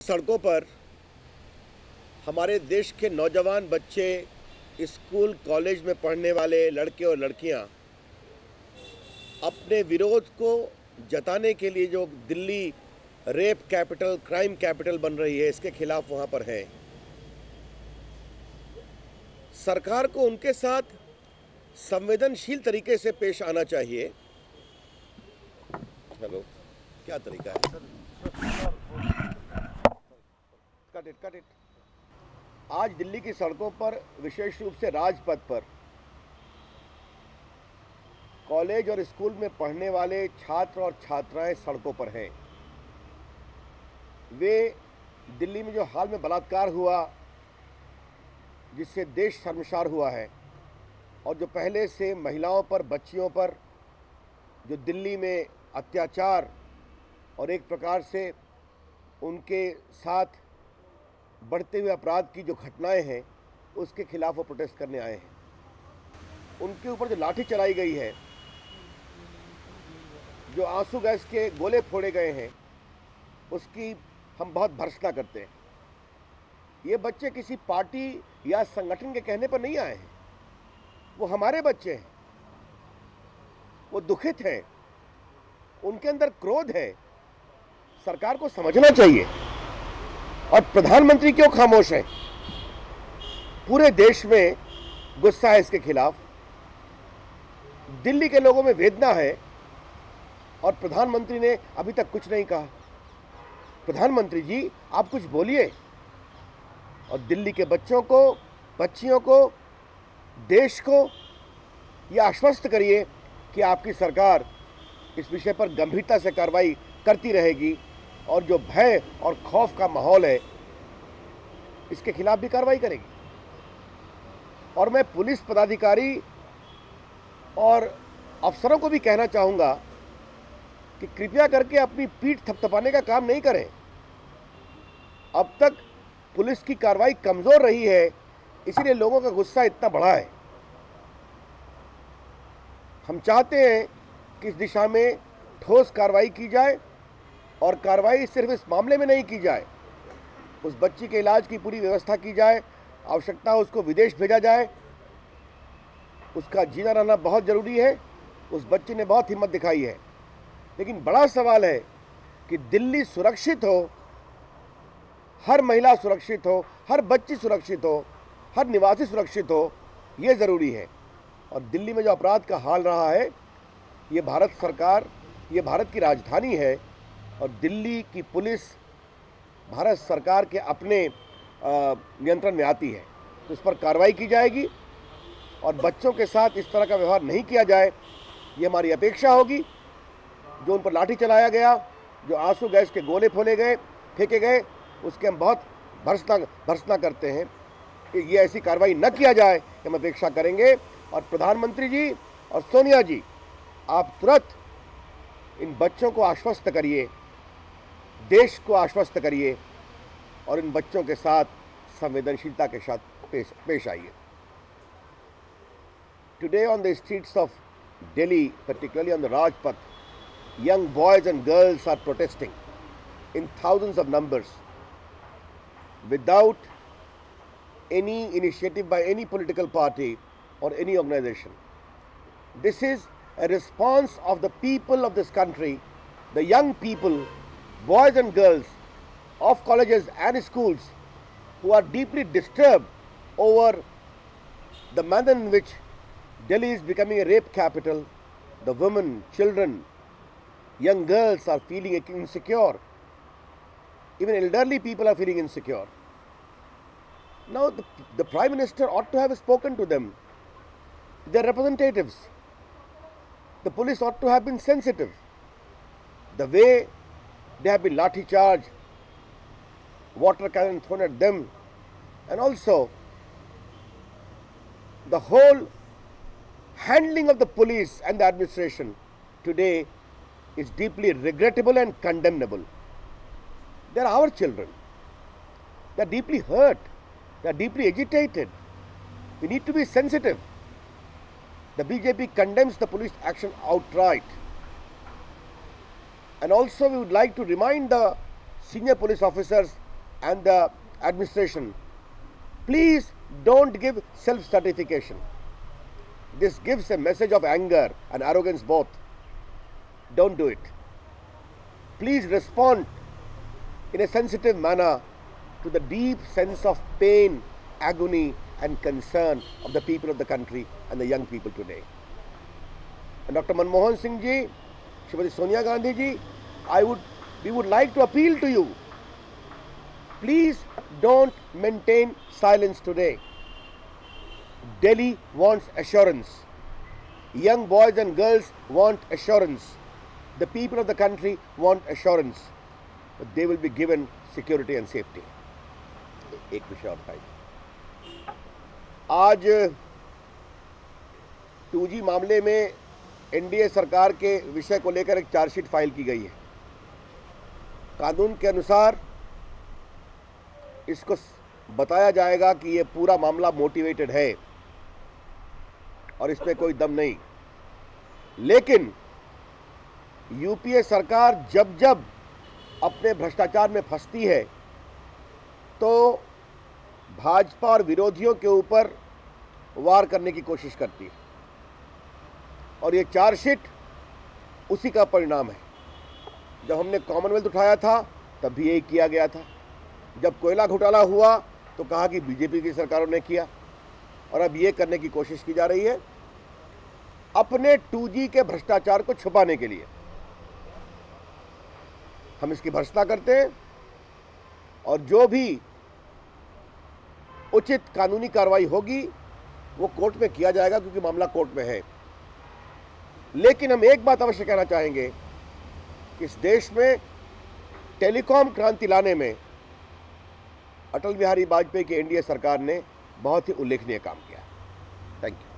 सड़कों पर हमारे देश के नौजवान बच्चे, स्कूल कॉलेज में पढ़ने वाले लड़के और लड़कियां अपने विरोध को जताने के लिए जो Delhi rape capital, crime capital बन रही है, इसके खिलाफ वहां पर हैं। सरकार को उनके साथ संवेदनशील तरीके से पेश आना चाहिए। हेलो, क्या तरीका है सर? Cut it. आज दिल्ली की सड़कों पर, विशेष रूप से राजपथ पर, कॉलेज और स्कूल में पढ़ने वाले छात्र और छात्राएं सड़कों पर हैं। वे दिल्ली में जो हाल में बलात्कार हुआ, जिससे देश शर्मसार हुआ है, और जो पहले से महिलाओं पर, बच्चियों पर जो दिल्ली में अत्याचार और एक प्रकार से उनके साथ बढ़ते हुए अपराध की जो घटनाएं हैं, उसके खिलाफ वो प्रोटेस्ट करने आए हैं। उनके ऊपर जो लाठी चलाई गई है, जो आंसू गैस के गोले फोड़े गए हैं, उसकी हम बहुत भर्त्सना करते हैं। ये बच्चे किसी पार्टी या संगठन के कहने पर नहीं आए हैं, वो हमारे बच्चे हैं। वो दुखित हैं, उनके अंदर क्रोध है। सरकार को समझना चाहिए। और प्रधानमंत्री क्यों खामोश है? पूरे देश में गुस्सा है इसके खिलाफ, दिल्ली के लोगों में वेदना है, और प्रधानमंत्री ने अभी तक कुछ नहीं कहा। प्रधानमंत्री जी, आप कुछ बोलिए और दिल्ली के बच्चों को, बच्चियों को, देश को यह आश्वस्त करिए कि आपकी सरकार इस विषय पर गंभीरता से कार्रवाई करती रहेगी, और जो भय और खौफ का माहौल है, इसके खिलाफ भी कार्रवाई करेगी। और मैं पुलिस पदाधिकारी और अफसरों को भी कहना चाहूँगा कि कृपया करके अपनी पीठ थपथपाने का काम नहीं करें। अब तक पुलिस की कार्रवाई कमज़ोर रही है, इसीलिए लोगों का गुस्सा इतना बढ़ा है। हम चाहते हैं कि इस दिशा में ठोस कार्रवाई की जाए, और कार्रवाई सिर्फ इस मामले में नहीं की जाए, उस बच्ची के इलाज की पूरी व्यवस्था की जाए, आवश्यकता हो उसको विदेश भेजा जाए। उसका जीना रहना बहुत ज़रूरी है। उस बच्ची ने बहुत हिम्मत दिखाई है, लेकिन बड़ा सवाल है कि दिल्ली सुरक्षित हो, हर महिला सुरक्षित हो, हर बच्ची सुरक्षित हो, हर निवासी सुरक्षित हो, ये ज़रूरी है। और दिल्ली में जो अपराध का हाल रहा है, ये भारत सरकार, ये भारत की राजधानी है, और दिल्ली की पुलिस भारत सरकार के अपने नियंत्रण में आती है, तो इस पर कार्रवाई की जाएगी, और बच्चों के साथ इस तरह का व्यवहार नहीं किया जाए, ये हमारी अपेक्षा होगी। जो उन पर लाठी चलाया गया, जो आंसू गैस के गोले फेंके गए, उसके हम बहुत भर्त्सना करते हैं कि ये ऐसी कार्रवाई न किया जाए, हम अपेक्षा करेंगे। और प्रधानमंत्री जी और सोनिया जी, आप तुरंत इन बच्चों को आश्वस्त करिए, देश को आश्वस्त करिए, और इन बच्चों के साथ संवेदनशीलता के साथ पेश आइए। Today on the streets of Delhi, particularly on the Rajpath, young boys and girls are protesting in thousands of numbers without any initiative by any political party or any organization. This is a response of the people of this country, the young people, boys and girls of colleges and schools, who are deeply disturbed over the manner in which Delhi is becoming a rape capital. The women, children, young girls are feeling insecure. Even elderly people are feeling insecure. Now the Prime Minister ought to have spoken to them, their representatives. The police ought to have been sensitive. The way they have been lathi charged, water cannon thrown at them, and also the whole handling of the police and the administration today is deeply regrettable and condemnable. They are our children. They are deeply hurt. They are deeply agitated. We need to be sensitive. The BJP condemns the police action outright. And also we would like to remind the senior police officers and the administration, please don't give self-certification. This gives a message of anger and arrogance both. Don't do it. Please respond in a sensitive manner to the deep sense of pain, agony and concern of the people of the country and the young people today. And Dr. Manmohan Singh ji, Shrimati Sonia Gandhi ji, we would like to appeal to you. Please don't maintain silence today. Delhi wants assurance. Young boys and girls want assurance. The people of the country want assurance that they will be given security and safety. एक विषय और था आज 2G मामले में NDA सरकार के विषय को लेकर एक चार्जशीट फाइल की गई है। कानून के अनुसार इसको बताया जाएगा कि ये पूरा मामला मोटिवेटेड है और इसमें कोई दम नहीं, लेकिन यूपीए सरकार जब जब अपने भ्रष्टाचार में फंसती है तो भाजपा और विरोधियों के ऊपर वार करने की कोशिश करती है और ये चार्जशीट उसी का परिणाम है। जब हमने कॉमनवेल्थ उठाया था तब भी यही किया गया था। जब कोयला घोटाला हुआ तो कहा कि बीजेपी की सरकारों ने किया और अब ये करने की कोशिश की जा रही है अपने 2G के भ्रष्टाचार को छुपाने के लिए। हम इसकी भर्त्सना करते हैं और जो भी उचित कानूनी कार्रवाई होगी वो कोर्ट में किया जाएगा क्योंकि मामला कोर्ट में है। लेकिन हम एक बात अवश्य कहना चाहेंगे कि इस देश में टेलीकॉम क्रांति लाने में अटल बिहारी वाजपेयी की एनडीए सरकार ने बहुत ही उल्लेखनीय काम किया। Thank you.